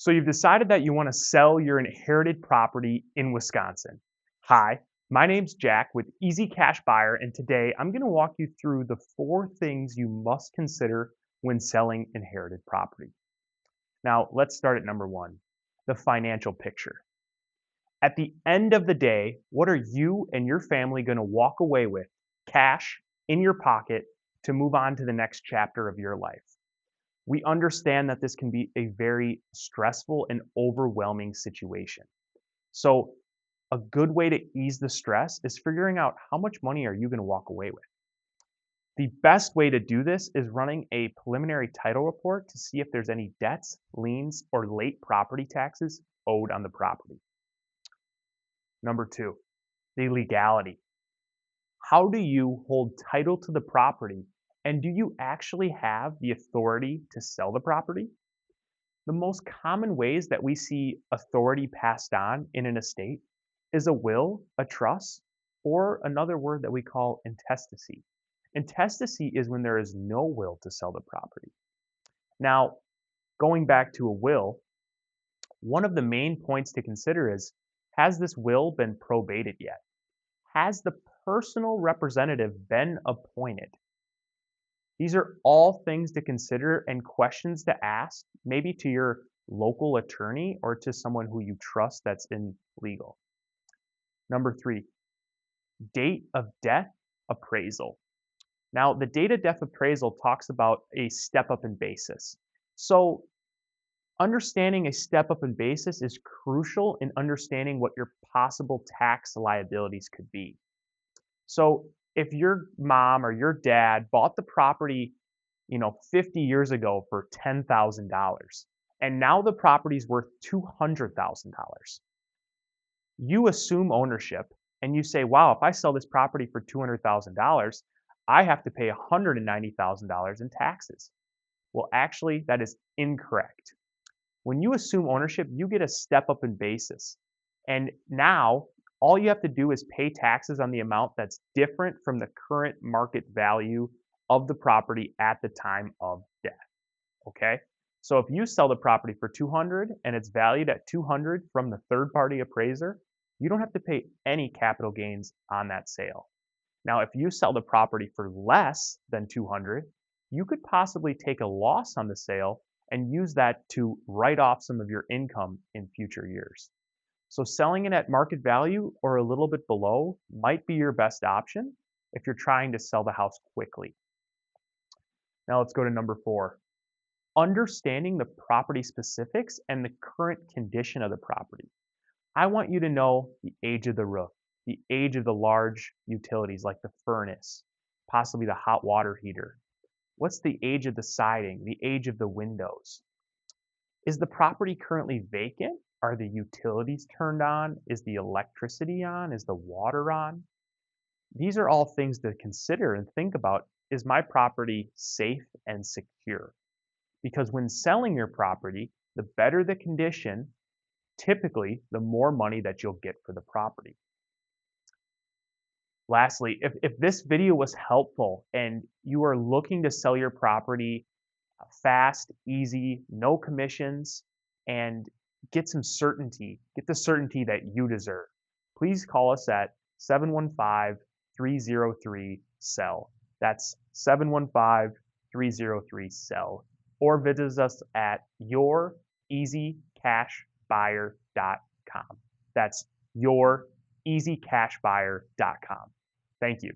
So you've decided that you want to sell your inherited property in Wisconsin. Hi, my name's Jack with Easy Cash Buyer, and today I'm going to walk you through the 4 things you must consider when selling inherited property. Now, let's start at number 1, the financial picture. At the end of the day, what are you and your family going to walk away with, cash in your pocket, to move on to the next chapter of your life? We understand that this can be a very stressful and overwhelming situation. So, a good way to ease the stress is figuring out how much money are you going to walk away with. The best way to do this is running a preliminary title report to see if there's any debts, liens, or late property taxes owed on the property. Number 2, the legality. How do you hold title to the property, and do you actually have the authority to sell the property? The most common ways that we see authority passed on in an estate is a will, a trust, or another word that we call intestacy. Intestacy is when there is no will to sell the property. Now, going back to a will, one of the main points to consider is, has this will been probated yet? Has the personal representative been appointed? These are all things to consider and questions to ask, maybe to your local attorney or to someone who you trust that's in legal. Number 3, date of death appraisal. Now, the date of death appraisal talks about a step up in basis. So, understanding a step up in basis is crucial in understanding what your possible tax liabilities could be. So, if your mom or your dad bought the property, 50 years ago for $10,000, and now the property's worth $200,000, you assume ownership and you say, wow, if I sell this property for $200,000, I have to pay $190,000 in taxes. Well, actually, that is incorrect. When you assume ownership, you get a step up in basis. And now all you have to do is pay taxes on the amount that's different from the current market value of the property at the time of death. Okay? So if you sell the property for 200 and it's valued at 200 from the third party appraiser, you don't have to pay any capital gains on that sale. Now, if you sell the property for less than 200, you could possibly take a loss on the sale and use that to write off some of your income in future years. So selling it at market value or a little bit below might be your best option if you're trying to sell the house quickly. Now let's go to number 4. Understanding the property specifics and the current condition of the property. I want you to know the age of the roof, the age of the large utilities like the furnace, possibly the hot water heater. What's the age of the siding, the age of the windows? Is the property currently vacant? Are the utilities turned on? Is the electricity on? Is the water on? These are all things to consider and think about. Is my property safe and secure? Because when selling your property, the better the condition, typically the more money that you'll get for the property. Lastly, if this video was helpful and you are looking to sell your property fast, easy, no commissions, and get some certainty, get the certainty that you deserve, please call us at 715-303-SELL. That's 715-303-SELL. Or visit us at youreasycashbuyer.com. That's youreasycashbuyer.com. Thank you.